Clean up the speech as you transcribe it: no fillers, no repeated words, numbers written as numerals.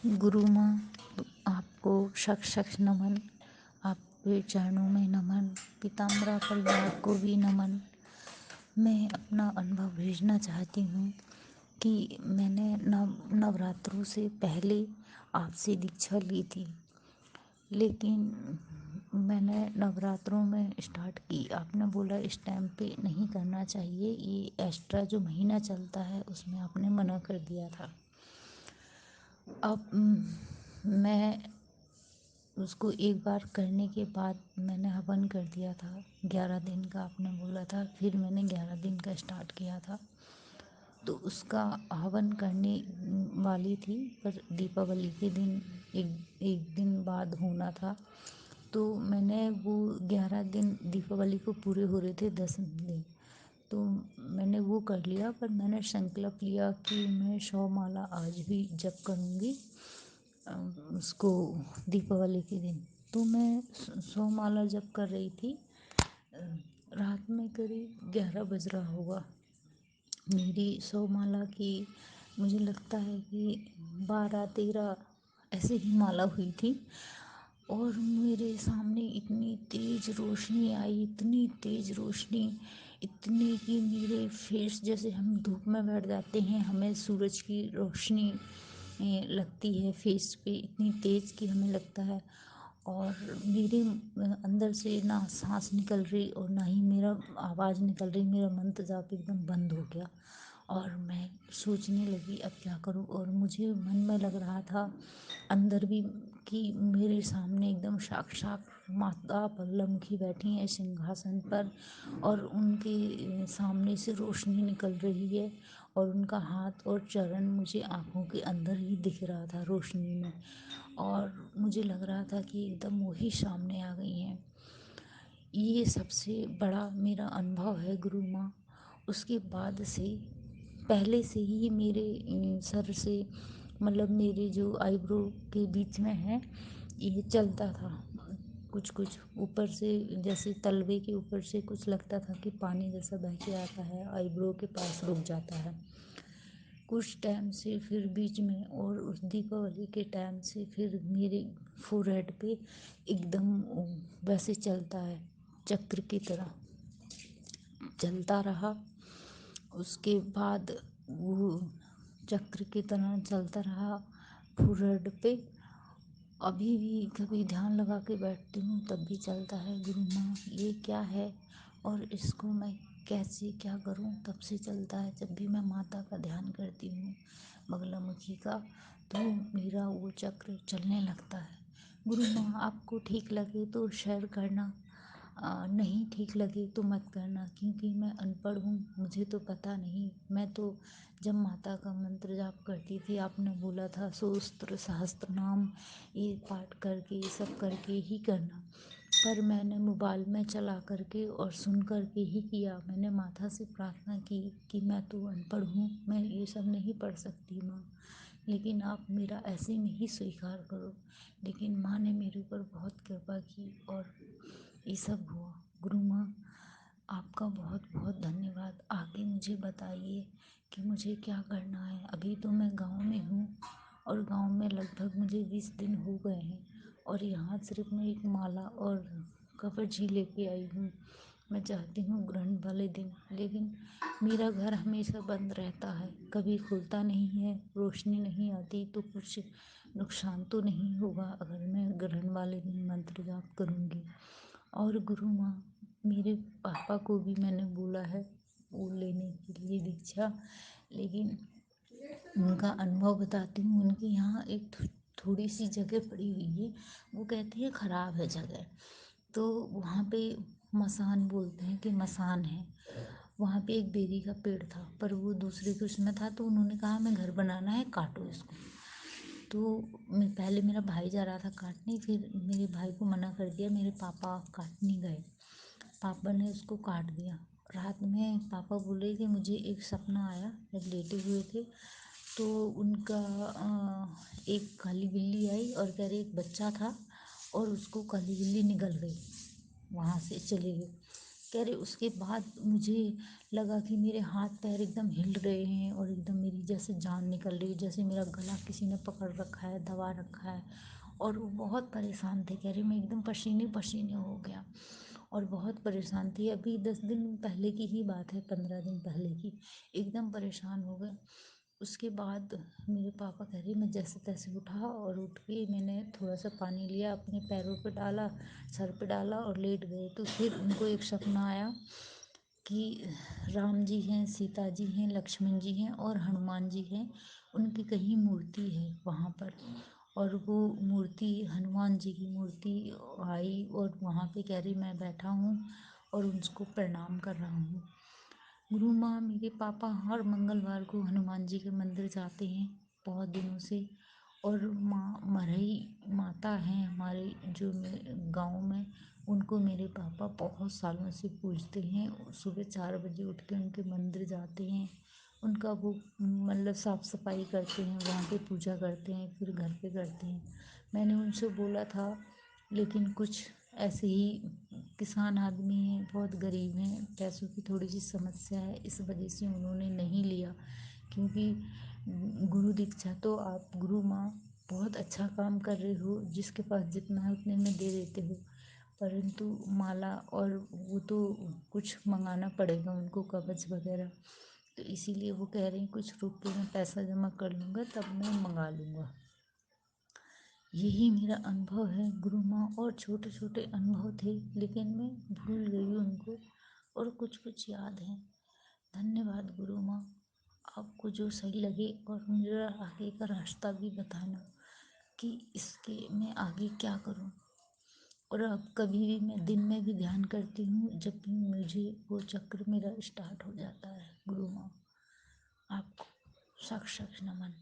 गुरु माँ, आपको शख शख नमन। आपके चरणों में नमन। पीताम्बरा परिवार को भी नमन। मैं अपना अनुभव भेजना चाहती हूँ कि मैंने नवरात्रों से पहले आपसे दीक्षा ली थी, लेकिन मैंने नवरात्रों में स्टार्ट की। आपने बोला इस टाइम पे नहीं करना चाहिए, ये एक्स्ट्रा जो महीना चलता है उसमें आपने मना कर दिया था। अब मैं उसको एक बार करने के बाद मैंने हवन कर दिया था। 11 दिन का आपने बोला था, फिर मैंने 11 दिन का स्टार्ट किया था। तो उसका हवन करने वाली थी, पर दीपावली के दिन एक दिन बाद होना था। तो मैंने वो 11 दिन, दीपावली को पूरे हो रहे थे 10 दिन, तो मैंने वो कर लिया। पर मैंने संकल्प लिया कि मैं 100 माला आज भी जप करूँगी उसको दीपावली के दिन। तो मैं 100 माला जप कर रही थी। रात में करीब 11 बज रहा होगा। मेरी 100 माला की मुझे लगता है कि 12-13 ऐसे ही माला हुई थी। और मेरे सामने इतनी तेज रोशनी आई, इतनी तेज रोशनी, इतनी कि मेरे फेस, जैसे हम धूप में बैठ जाते हैं, हमें सूरज की रोशनी लगती है फेस पे, इतनी तेज कि हमें लगता है। और मेरे अंदर से ना सांस निकल रही और ना ही मेरा आवाज़ निकल रही। मेरा मंत्र जाप एकदम बंद हो गया और मैं सोचने लगी अब क्या करूं। और मुझे मन में लग रहा था अंदर भी कि मेरे सामने एकदम साक्षात माता बगलामुखी बैठी हैं सिंहासन पर, और उनके सामने से रोशनी निकल रही है, और उनका हाथ और चरण मुझे आँखों के अंदर ही दिख रहा था रोशनी में। और मुझे लग रहा था कि एकदम वही सामने आ गई हैं। ये सबसे बड़ा मेरा अनुभव है गुरु माँ। उसके बाद से, पहले से ही मेरे सर से, मतलब मेरे जो आईब्रो के बीच में है, ये चलता था कुछ कुछ ऊपर से, जैसे तलवे के ऊपर से कुछ लगता था कि पानी जैसा बह के आता है, आईब्रो के पास रुक जाता है कुछ टाइम से। फिर बीच में, और उस दीपावली के टाइम से फिर मेरे फोरहेड पे एकदम वैसे चलता है, चक्र की तरह चलता रहा। उसके बाद वो चक्र की तरह चलता रहा फोरहेड पे। अभी भी कभी ध्यान लगा के बैठती हूँ तब भी चलता है। गुरु माँ, ये क्या है और इसको मैं कैसे क्या करूँ? तब से चलता है। जब भी मैं माता का ध्यान करती हूँ, बगलामुखी का, तो मेरा वो चक्र चलने लगता है। गुरु माँ, आपको ठीक लगे तो शेयर करना, नहीं ठीक लगे तो मत करना, क्योंकि मैं अनपढ़ हूँ, मुझे तो पता नहीं। मैं तो जब माता का मंत्र जाप करती थी, आपने बोला था सहस्त्र सहस्त्र नाम ये पाठ करके, ये सब करके ही करना, पर मैंने मोबाइल में चला करके और सुन करके ही किया। मैंने माता से प्रार्थना की कि मैं तो अनपढ़ हूँ, मैं ये सब नहीं पढ़ सकती माँ, लेकिन आप मेरा ऐसे में ही स्वीकार करो। लेकिन माँ ने मेरे ऊपर बहुत कृपा की और ये सब हुआ। गुरु माँ, आपका बहुत बहुत धन्यवाद। आगे मुझे बताइए कि मुझे क्या करना है। अभी तो मैं गांव में हूँ, और गांव में लगभग मुझे 20 दिन हो गए हैं, और यहाँ सिर्फ मैं एक माला और कवच ही लेके आई हूँ। मैं चाहती हूँ ग्रहण वाले दिन, लेकिन मेरा घर हमेशा बंद रहता है, कभी खुलता नहीं है, रोशनी नहीं आती, तो कुछ नुकसान तो नहीं होगा अगर मैं ग्रहण वाले दिन मंत्र जाप करूँगी। और गुरु माँ, मेरे पापा को भी मैंने बोला है वो लेने के लिए दीक्षा, लेकिन उनका अनुभव बताती हूँ। उनके यहाँ एक थोड़ी सी जगह पड़ी हुई है, वो कहती है ख़राब है जगह, तो वहाँ पे मसान, बोलते हैं कि मसान है, वहाँ पे एक बेरी का पेड़ था, पर वो दूसरे के उसमें था, तो उन्होंने कहा हमें घर बनाना है, काटो इसको। तो मैं, पहले मेरा भाई जा रहा था काटने, फिर मेरे भाई को मना कर दिया, मेरे पापा काटने गए, पापा ने उसको काट दिया। रात में पापा बोले कि मुझे एक सपना आया, जब लेटे हुए थे, तो उनका एक काली बिल्ली आई और कह रही एक बच्चा था, और उसको काली बिल्ली निगल गई, वहाँ से चली गई। कह रहे उसके बाद मुझे लगा कि मेरे हाथ पैर एकदम हिल रहे हैं और एकदम मेरी जैसे जान निकल रही है, जैसे मेरा गला किसी ने पकड़ रखा है, दबा रखा है। और वो बहुत परेशान थे, कह रही मैं एकदम पसीने पसीने हो गया और बहुत परेशान थी। अभी 10 दिन पहले की ही बात है, 15 दिन पहले की, एकदम परेशान हो गए। उसके बाद मेरे पापा कह रहे मैं जैसे तैसे उठा और उठ के मैंने थोड़ा सा पानी लिया, अपने पैरों पे डाला, सर पे डाला और लेट गए। तो फिर उनको एक सपना आया कि राम जी हैं, सीता जी हैं, लक्ष्मण जी हैं और हनुमान जी हैं, उनकी कहीं मूर्ति है वहाँ पर। और वो मूर्ति, हनुमान जी की मूर्ति आई और वहाँ पे कह रही मैं बैठा हूँ और उनको प्रणाम कर रहा हूँ। गुरु माँ, मेरे पापा हर मंगलवार को हनुमान जी के मंदिर जाते हैं बहुत दिनों से। और माँ मरई माता हैं हमारे जो गांव में, उनको मेरे पापा बहुत सालों से पूजते हैं। सुबह 4 बजे उठ के उनके मंदिर जाते हैं, उनका वो मतलब साफ़ सफाई करते हैं, वहाँ पे पूजा करते हैं, फिर घर पे करते हैं। मैंने उनसे बोला था, लेकिन कुछ ऐसे ही किसान आदमी हैं, बहुत गरीब हैं, पैसों की थोड़ी सी समस्या है, इस वजह से उन्होंने नहीं लिया। क्योंकि गुरु दीक्षा तो आप गुरु माँ बहुत अच्छा काम कर रहे हो, जिसके पास जितना है उतने में दे देते हो, परंतु माला और वो तो कुछ मंगाना पड़ेगा उनको, कवच वगैरह। तो इसीलिए वो कह रही हैं कुछ रुक के मैं पैसा जमा कर लूँगा तब मैं मंगा लूँगा। यही मेरा अनुभव है गुरु माँ। और छोटे छोटे अनुभव थे लेकिन मैं भूल गई उनको, और कुछ कुछ याद है। धन्यवाद गुरु माँ। आपको जो सही लगे और मेरा आगे का रास्ता भी बताना कि इसके मैं आगे क्या करूँ। और अब कभी भी मैं दिन में भी ध्यान करती हूँ जब भी मुझे वो चक्र मेरा स्टार्ट हो जाता है। गुरु माँ, आपको शख शख नमन।